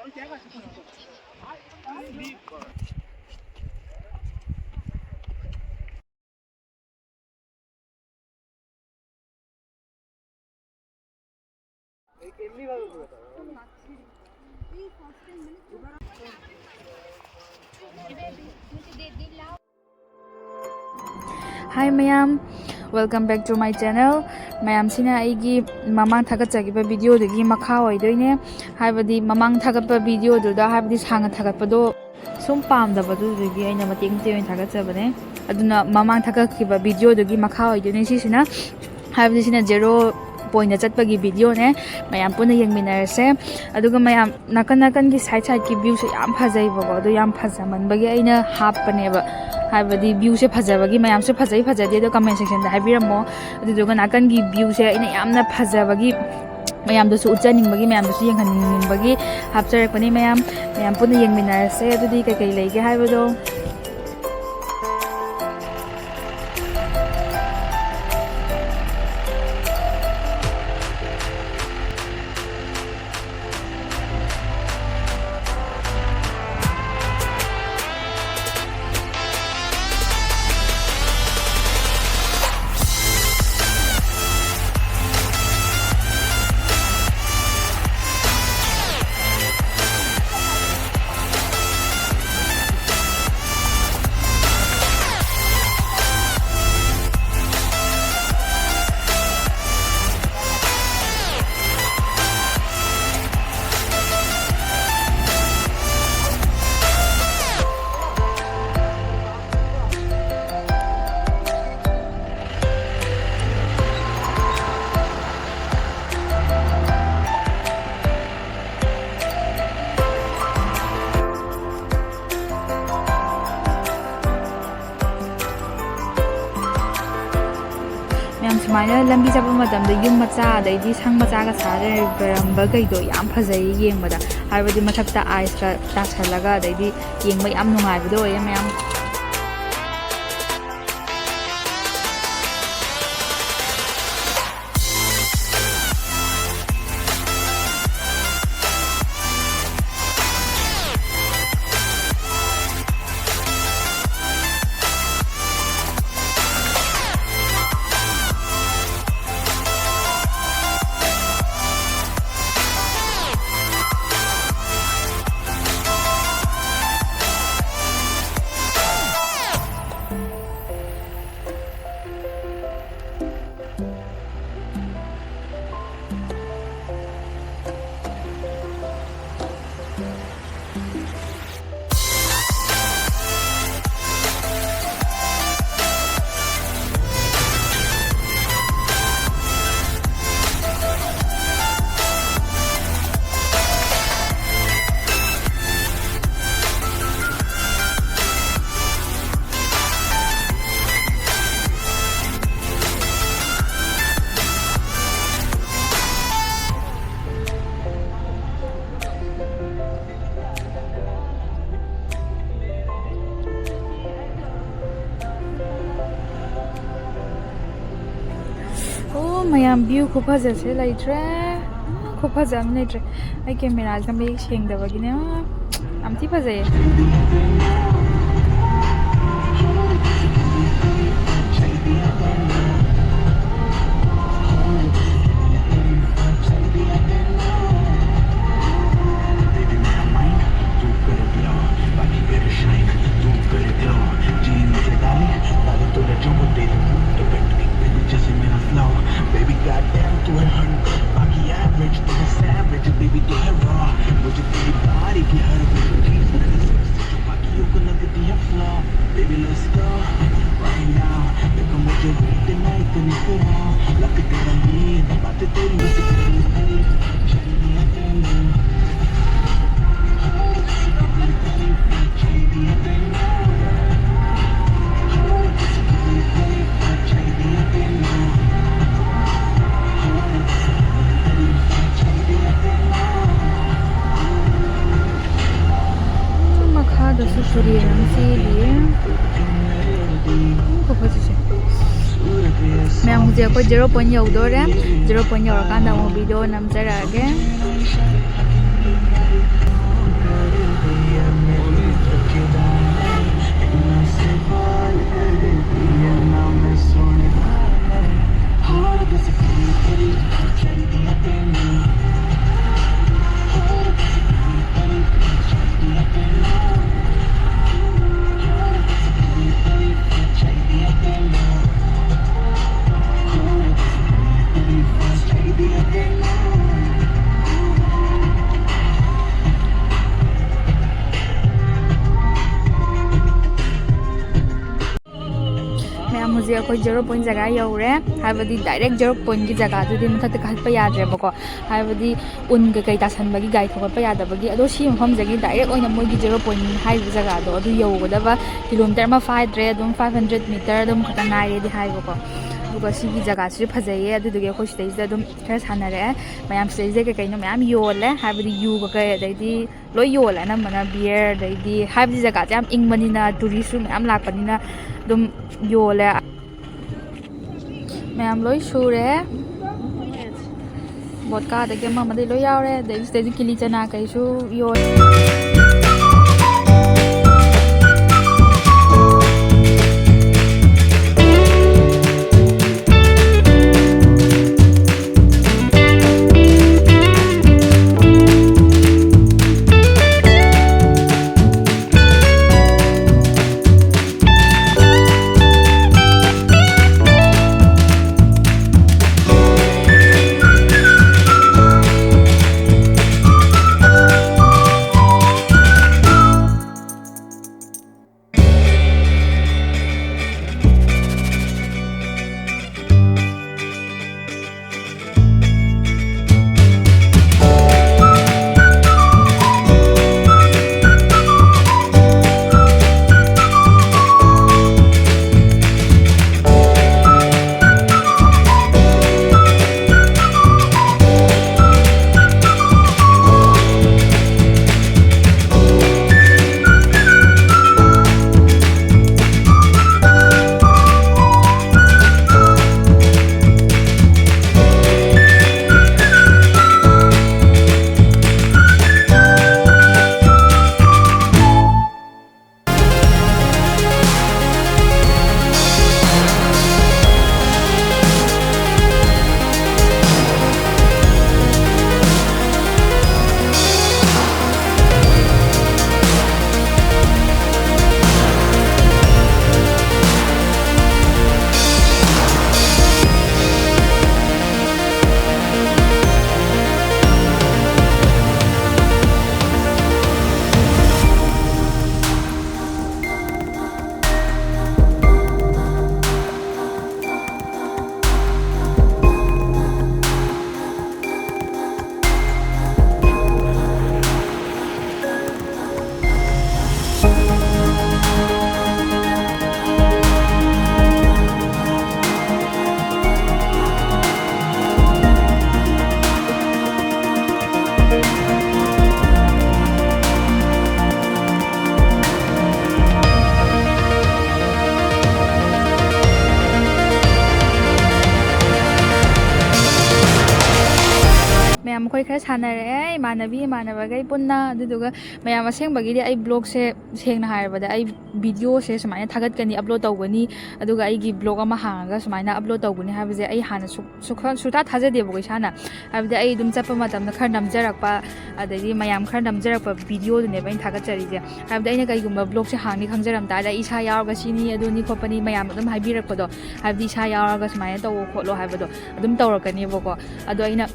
Hi Mayam, welcome back to my channel. Mayam sina aigi mamang thagachagiba video dagi makha oidoine. Haibadi mamang thagapa video duda haibadi sanga thagapado sum pamdabadu dagi aina mating te oin thagachabane. Aduna mamang thagakiba video dagi makha oidoine sisina haibadi sina 0 point chatpagi video ne mayam puna yengminarse aduga mayam nakan ki side ki view se yam phajai bago adu yam phajaman bagi aina hapane ba haibadi view se phajabagi mayam se phajade do comment section da habiramo aduga nakan gi view se aina yamna phajabagi mayam do su uchaning bagi mayam do su yenghaning bagi hapcharakpani mayam puna yengminarse adudi kai leige haibado Sumana lambi chapa matamda yum macha daidi sang macha ga sare baramba gaido yam phajai yengmada harbadi mathakta ice ka tasalaga daidi yengma yam nungai bdo yam Mayam view ko phaja se laitre ko phaja am laitre ai camera jam be sheng da bagine am ti phaja Baby, goddamn, to a hundred. Baki average, to a savage. Baby, do it raw. Would you think your body get hurt with the keys? Baki, you can look at the floor. Baby, let's go right now. They come with your beat tonight, then it's the wall. Like a girl I'm in, about to do this. Mẹ hùng giờ có 0 point nhiều đó đấy 0 point nhiều là can đầu một video nằm sẽ ra cái ꯍꯧꯖꯤꯛ ꯑꯩꯈꯣꯏ zero point ꯖꯒꯥ ꯌꯧꯔꯦ ꯍꯥꯏꯕꯗꯤ direct zero ꯄꯣꯏꯟꯒꯤ ꯖꯒꯥꯗꯨꯗꯤ ꯃꯊꯛꯇ ꯀꯥꯈꯠꯄ ꯌꯥꯗ꯭ꯔꯦꯕꯀꯣ ꯍꯥꯏꯕꯗꯤ ꯎꯟ ꯀꯩꯀꯩ ꯇꯥꯁꯟꯕꯒꯤ ꯒꯥꯔꯤ ꯊꯧꯒꯠꯄ ꯌꯥꯗꯕꯒꯤ ꯑꯗꯣ ꯁꯤ ꯃꯐꯝꯗꯒꯤ ꯗꯥꯏꯔꯦꯛ ꯑꯣꯏꯅ ꯃꯣꯏꯒꯤ ꯖꯦꯔꯣ ꯄꯣꯏꯟ ꯍꯥꯏꯔꯤꯕ ꯖꯒꯥꯗꯣ ꯑꯗꯨ ꯌꯧꯒꯗꯕ ꯀꯤꯂꯣꯃꯤꯇꯔ ꯑꯃ ꯐꯥꯗ꯭ꯔꯦ ꯑꯗꯨꯝ 500 ꯃꯤꯇꯔ ꯑꯗꯨꯝ ꯈꯛꯇ ꯉꯥꯏꯔꯦꯗꯤ ꯍꯥꯏꯕꯀꯣ ꯑꯗꯨꯒ ꯁꯤꯒꯤ ꯖꯒꯥꯁꯤꯁꯨ ꯐꯖꯩꯌꯦ ꯑꯗꯨꯗꯨꯒꯤ ꯑꯩꯈꯣꯏ ꯁꯤꯗꯩꯁꯤꯗ ꯑꯗꯨꯝ ꯈꯔ ꯁꯥꯟꯅꯔꯛꯑꯦ ꯃꯌꯥꯝ ꯁꯤꯗꯩꯁꯤꯗ ꯀꯩꯀꯩꯅꯣ ꯃꯌꯥꯝ ꯌꯣꯜꯂꯦ ꯍꯥꯏꯕꯗꯤ ꯌꯨ ꯀꯩ ꯑꯗꯩꯗꯤ ꯂꯣꯏ ꯌꯣꯜꯂꯦ ꯑꯅꯝꯕꯅ ꯕꯤꯌꯔ ꯑꯗꯩꯗꯤ ꯍꯥꯏꯕꯗꯤ ꯖꯒꯥꯁꯦ ꯌꯥꯝ ꯏꯪꯕꯅꯤꯅ ꯇꯨꯔꯤꯁꯁꯨ ꯃꯌꯥꯝ ꯂꯥꯛꯄꯅꯤꯅ ꯑꯗꯨꯝ ꯌꯣꯜꯂꯦ ꯃꯌꯥꯝ ꯂꯣꯏ ꯁꯨꯔꯦ ꯕꯣꯠꯀꯥꯗꯒꯤ ꯑꯃꯗꯤ ꯂꯣꯏ ꯌꯥꯎꯔꯦ ꯑꯗꯩ ꯁꯤꯗꯩꯗꯤ ꯀꯤꯂꯤ ꯆꯅꯥ ꯀꯩꯁꯨ ꯌꯣꯜꯂꯦ ꯃꯌꯥꯝ ꯑꯩꯈꯣꯏ ꯈꯔ ꯁꯥꯟꯅꯔꯛꯑꯦ ꯏꯃꯥꯟꯅꯕꯈꯩ ꯄꯨꯟꯅ ꯑꯗꯨꯗꯨꯒ ꯃꯌꯥꯝ ꯑꯁꯦꯡꯕꯒꯤꯗꯤ ꯑꯩ ꯕ꯭ꯂꯣꯛꯁꯦ ꯁꯦꯡꯅ ꯍꯥꯏꯔꯕꯗ ꯑꯩ ꯚꯤꯗꯤꯑꯣꯁꯦ ꯁꯨꯃꯥꯏꯅ ꯊꯥꯒꯠꯀꯅꯤ ꯑꯞꯂꯣꯗ ꯇꯧꯒꯅꯤ ꯑꯗꯨꯒ ꯑꯩꯒꯤ ꯕ꯭ꯂꯣꯛ ꯑꯃ ꯍꯥꯡꯉꯒ ꯁꯨꯃꯥꯏꯅ ꯑꯞꯂꯣꯗ ꯇꯧꯒꯅꯤ ꯍꯥꯏꯕꯁꯦ ꯑꯩ ꯍꯥꯟꯅ ꯁꯨꯡꯊꯥ ꯊꯥꯖꯗꯦꯕꯀꯣ ꯏꯁꯥꯅ ꯍꯥꯏꯕꯗꯤ ꯑꯩ ꯑꯗꯨꯝ ꯆꯠꯄ ꯃꯇꯝꯗ ꯈꯔ ꯅꯝꯖꯔꯛꯄ ꯑꯗꯩꯗꯤ ꯃꯌꯥꯝ ꯈꯔ ꯅꯝꯖꯔꯛꯄ ꯚꯤꯗꯤꯑꯣꯗꯨꯅꯦꯕ ꯑꯩꯅ ꯊꯥꯒꯠꯆꯔꯤꯁꯦ ꯍꯥꯏꯕꯗꯤ ꯑꯩꯅ ꯀꯩꯒꯨꯝꯕ ꯕ꯭ꯂꯣꯛꯁꯦ ꯍꯥꯡꯅꯤ ꯈꯪꯖꯔꯝ ꯇꯥꯔꯗꯤ ꯑꯩ ꯏꯁꯥ ꯌꯥꯎꯔꯒ ꯁꯤꯅꯤ ꯑꯗꯨꯅꯤ ꯈꯣꯠꯄꯅꯤ ꯃꯌꯥꯝ ꯑꯗꯨꯝ ꯍꯥꯏꯕꯤꯔꯛꯄꯗꯣ ꯍꯥꯏꯕꯗꯤ ꯏꯁꯥ ꯌꯥꯎꯔꯒ ꯁꯨꯃꯥꯏꯅ ꯇꯧꯋꯣ ꯈꯣꯠꯂꯣ ꯍꯥꯏꯕꯗꯣ ꯑꯗꯨꯝ ꯇꯧꯔꯛꯀꯅꯦꯕꯀꯣ ꯑꯗꯣ ꯑꯩꯅ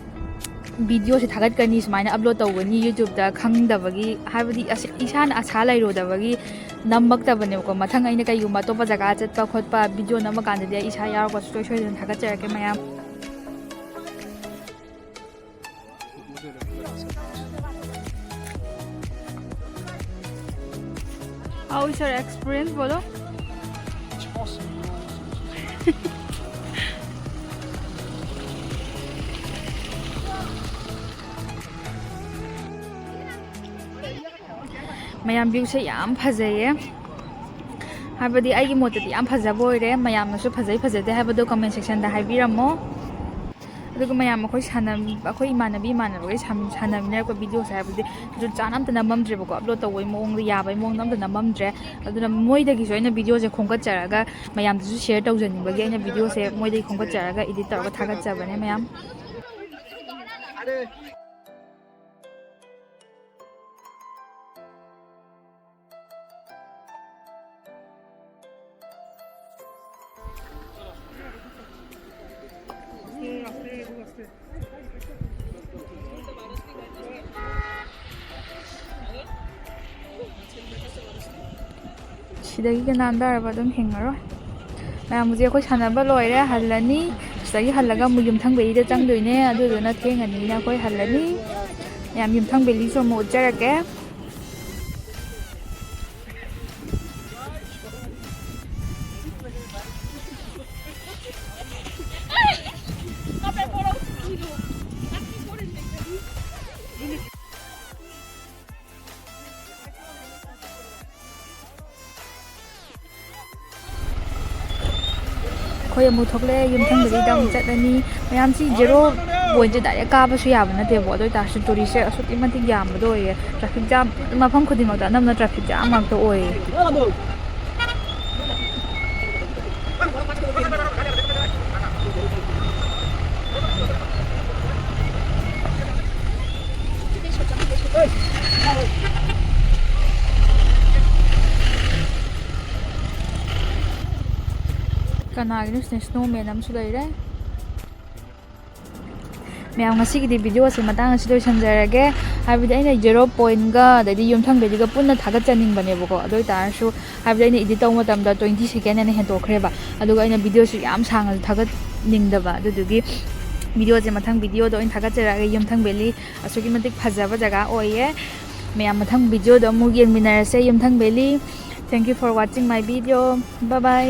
ꯚꯤꯗꯤꯑꯣꯁꯦ ꯊꯥꯒꯠꯀꯅꯤ ꯁꯨꯃꯥꯏꯅ ꯑꯞꯂꯣꯗ ꯇꯧꯒꯅꯤ ꯌꯨꯇ꯭ꯌꯨꯕꯇ ꯈꯪꯗꯕꯒꯤ ꯍꯥꯏꯕꯗꯤ ꯏꯁꯥꯅ ꯑꯁꯥ ꯂꯩꯔꯨꯗꯕꯒꯤ ꯅꯝꯃꯛꯇꯕꯅꯦꯕꯀꯣ ꯃꯊꯪ ꯑꯩꯅ ꯀꯩꯒꯨꯝꯕ ꯑꯇꯣꯞꯄ ꯖꯒꯥ ꯆꯠꯄ ꯈꯣꯠꯄ ꯚꯤꯗꯤꯑꯣ ꯅꯝꯕ ꯀꯥꯟꯗꯗꯤ ꯑꯩ ꯏꯁꯥ ꯌꯥꯎꯔꯒ ꯁꯨꯡꯁꯣꯏ ꯁꯣꯏꯗꯅ ꯊꯥꯒꯠꯆꯔꯛꯀꯦ ꯃꯌꯥꯝ How is your experience, bolo? It's awesome. ꯃꯌꯥꯝ ꯚ꯭ꯌꯨꯁꯦ ꯌꯥꯝ ꯐꯖꯩꯌꯦ ꯍꯥꯏꯕꯗꯤ ꯑꯩꯒꯤ ꯃꯣꯠꯇꯗꯤ ꯌꯥꯝ ꯐꯖꯕ ꯑꯣꯏꯔꯦ ꯃꯌꯥꯝꯅꯁꯨ ꯐꯖꯩ ꯐꯖꯗꯦ ꯍꯥꯏꯕꯗꯣ ꯀꯃꯦꯟ ꯁꯦꯛꯁꯟꯗ ꯍꯥꯏꯕꯤꯔꯝꯃꯣ ꯑꯗꯨꯒ ꯃꯌꯥꯝ ꯑꯩꯈꯣꯏ ꯏꯃꯥꯟꯅꯕꯈꯩ ꯁꯥꯟꯅꯃꯤꯟꯅꯔꯛꯄ ꯚꯤꯗꯤꯑꯣꯁꯦ ꯍꯥꯏꯕꯗꯤ ꯖꯨꯠ ꯆꯥꯅ ꯑꯝꯇ ꯅꯝꯃꯝꯗ꯭ꯔꯦꯕꯀꯣ ꯑꯞꯂꯣꯗ ꯇꯧꯕꯒꯤ ꯃꯑꯣꯡꯗ ꯌꯥꯕꯒꯤ ꯃꯑꯣꯡꯗ ꯑꯝꯇ ꯅꯝꯃꯝꯗ꯭ꯔꯦ ꯑꯗꯨꯅ ꯃꯣꯏꯗꯒꯤꯁꯨ ꯑꯩꯅ ꯚꯤꯗꯤꯑꯣꯁꯦ ꯈꯣꯝꯒꯠꯆꯔꯒ ꯃꯌꯥꯝꯗꯁꯨ ꯁꯦꯌꯔ ꯇꯧꯖꯅꯤꯡꯕꯒꯤ ꯑꯩꯅ ꯚꯤꯗꯤꯑꯣꯁꯦ ꯃꯣꯏꯗꯒꯤ ꯈꯣꯝꯒꯠꯆꯔꯒ ꯏꯗꯤꯠ ꯇꯧꯔꯒ ꯊꯥꯒꯠꯆꯕꯅꯦ ꯃꯌꯥꯝ ꯁꯤꯗꯒꯤ ꯅꯥꯟꯊꯔꯕ ꯑꯗꯨꯝ ꯍꯤꯡꯉꯔꯣꯏ ꯃꯌꯥꯝ ꯍꯧꯖꯤꯛ ꯑꯩꯈꯣꯏ ꯁꯥꯟꯅꯕ ꯂꯣꯏꯔꯦ ꯍꯜꯂꯅꯤ ꯁꯤꯗꯒꯤ ꯍꯜꯂꯒ ꯑꯃꯨꯛ ꯌꯨꯝꯊꯪ ꯕꯦꯂꯤꯗ ꯆꯪꯗꯣꯏꯅꯦ ꯑꯗꯨꯗꯨꯅ ꯊꯦꯡꯉꯅꯤꯅ ꯑꯩꯈꯣꯏ ꯍꯜꯂꯅꯤ ꯃꯌꯥꯝ ꯌꯨꯝꯊꯪ ꯕꯦꯂꯤꯁꯨ ꯑꯃꯨꯛ ꯎꯠꯆꯔꯛꯀꯦ ꯑꯩꯈꯣꯏ ꯑꯃꯨꯛ ꯊꯣꯛꯂꯛꯑꯦ ꯌꯨꯝꯊꯪ ꯕꯦꯂꯤꯗ ꯑꯃꯨꯛ ꯆꯠꯂꯅꯤ ꯃꯌꯥꯝꯁꯤ ꯖꯦꯔꯣ ꯄꯣꯏꯟꯁꯦ ꯗꯥꯏꯔꯦꯛ ꯀꯥꯕꯁꯨ ꯌꯥꯕ ꯅꯠꯇꯦꯕ ꯑꯗꯨ ꯑꯣꯏꯇꯥꯔꯁꯨ ꯇꯨꯔꯤꯁꯁꯦ ꯑꯁꯨꯛꯀꯤ ꯃꯇꯤꯛ ꯌꯥꯝꯕꯗꯣ ꯑꯣꯏꯌꯦ ꯇ꯭ꯔꯥꯐꯤꯛ ꯖꯥꯝ ꯃꯐꯝ ꯈꯨꯗꯤꯡꯃꯛꯇ ꯑꯅꯝꯕꯅ ꯇ꯭ꯔꯥꯐꯤꯛ ꯖꯥꯝ ꯉꯥꯛꯇ ꯑꯣꯏꯌꯦ ꯀꯅꯥꯒꯤꯅꯣ ꯁ꯭ꯅꯣꯃꯦꯟ ꯑꯃꯁꯨ ꯂꯩꯔꯦ ꯃꯌꯥꯝ ꯉꯁꯤꯒꯤꯗꯤ ꯚꯤꯗꯤꯑꯣꯁꯦ ꯃꯇꯥꯡ ꯑꯁꯤ ꯂꯣꯏꯁꯟꯖꯔꯒꯦ ꯍꯥꯏꯕꯗꯤ ꯑꯩꯅ ꯖꯦꯔꯣ ꯄꯣꯏꯟꯒ ꯑꯗꯩꯗꯤ ꯌꯨꯝꯊꯪ ꯕꯦꯂꯤꯒ ꯄꯨꯟꯅ ꯊꯥꯒꯠꯆꯅꯤꯡꯕꯅꯦꯕꯀꯣ ꯑꯗꯨ ꯑꯣꯏꯇꯥꯔꯁꯨ ꯍꯥꯏꯕꯗꯤ ꯑꯩꯅ ꯏꯗꯤꯠ ꯇꯧꯕ ꯃꯇꯝꯗ 20 ꯁꯦꯀꯦꯟ ꯍꯦꯟꯅ ꯍꯦꯟꯗꯣꯛꯈ꯭ꯔꯦꯕ ꯑꯗꯨꯒ ꯑꯩꯅ ꯚꯤꯗꯤꯑꯣꯁꯨ ꯌꯥꯝ ꯁꯥꯡꯅꯁꯨ ꯊꯥꯒꯠꯅꯤꯡꯗꯕ ꯑꯗꯨꯗꯨꯒꯤ ꯚꯤꯗꯤꯑꯣꯁꯦ ꯃꯊꯪ ꯚꯤꯗꯤꯑꯣꯗ ꯑꯣꯏꯅ ꯊꯥꯒꯠꯆꯔꯛꯑꯒꯦ ꯌꯨꯝꯊꯪ ꯕꯦꯂꯤ ꯑꯁꯨꯛꯀꯤ ꯃꯇꯤꯛ ꯐꯖꯕ ꯖꯒꯥ ꯑꯣꯏꯌꯦ ꯃꯌꯥꯝ ꯃꯊꯪ ꯚꯤꯗꯤꯑꯣꯗ ꯑꯃꯨꯛ ꯌꯦꯡꯃꯤꯟꯅꯔꯁꯦ ꯌꯨꯝꯊꯪ ꯕꯦꯂꯤ thank you for watching my video bye by